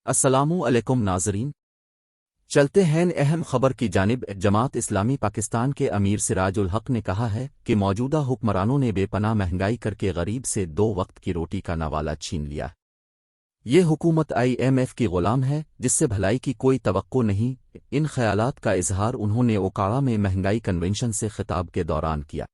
السلام علیکم ناظرین، چلتے ہیں اہم خبر کی جانب۔ جماعت اسلامی پاکستان کے امیر سراج الحق نے کہا ہے کہ موجودہ حکمرانوں نے بے پناہ مہنگائی کر کے غریب سے 2 وقت کی روٹی کا نوالہ چھین لیا۔ یہ حکومت IMF کی غلام ہے جس سے بھلائی کی کوئی توقع نہیں۔ ان خیالات کا اظہار انہوں نے اوکاڑا میں مہنگائی کنونشن سے خطاب کے دوران کیا۔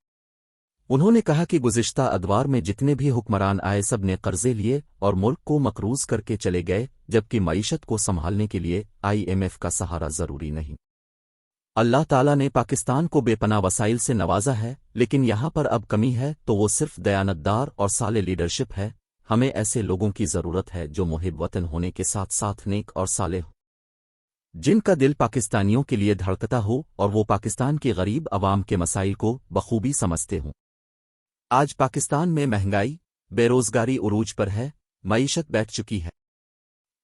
انہوں نے کہا کہ گزشتہ ادوار میں جتنے بھی حکمران آئے سب نے قرضے لیے اور ملک کو مقروض کر کے چلے گئے، جبکہ معیشت کو سنبھالنے کے لیے IMF کا سہارا ضروری نہیں۔ اللہ تعالیٰ نے پاکستان کو بے پناہ وسائل سے نوازا ہے، لیکن یہاں پر اب کمی ہے تو وہ صرف دیانتدار اور صالح لیڈرشپ ہے۔ ہمیں ایسے لوگوں کی ضرورت ہے جو محب وطن ہونے کے ساتھ ساتھ نیک اور صالح ہوں، جن کا دل پاکستانیوں کے لیے دھڑکتا ہو اور وہ پاکستان کی غریب عوام کے مسائل کو بخوبی سمجھتے ہوں۔ آج پاکستان میں مہنگائی، بے روزگاری عروج پر ہے، معیشت بیٹھ چکی ہے۔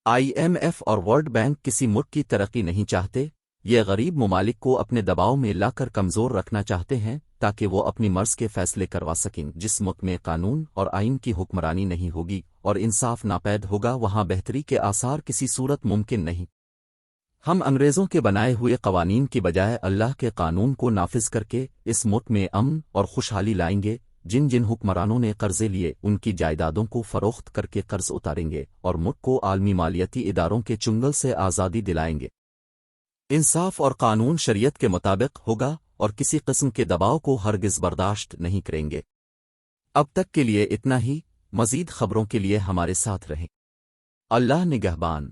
IMF اور ورلڈ بینک کسی ملک کی ترقی نہیں چاہتے، یہ غریب ممالک کو اپنے دباؤ میں لا کر کمزور رکھنا چاہتے ہیں تاکہ وہ اپنی مرض کے فیصلے کروا سکیں۔ جس ملک میں قانون اور آئین کی حکمرانی نہیں ہوگی اور انصاف ناپید ہوگا، وہاں بہتری کے آثار کسی صورت ممکن نہیں۔ ہم انگریزوں کے بنائے ہوئے قوانین کی بجائے اللہ کے قانون کو نافذ کر کے اس ملک میں امن اور خوشحالی لائیں گے۔ جن حکمرانوں نے قرضے لیے ان کی جائیدادوں کو فروخت کر کے قرض اتاریں گے اور ملک کو عالمی مالیاتی اداروں کے چنگل سے آزادی دلائیں گے۔ انصاف اور قانون شریعت کے مطابق ہوگا اور کسی قسم کے دباؤ کو ہرگز برداشت نہیں کریں گے۔ اب تک کے لیے اتنا ہی، مزید خبروں کے لیے ہمارے ساتھ رہیں۔ اللہ نگہبان۔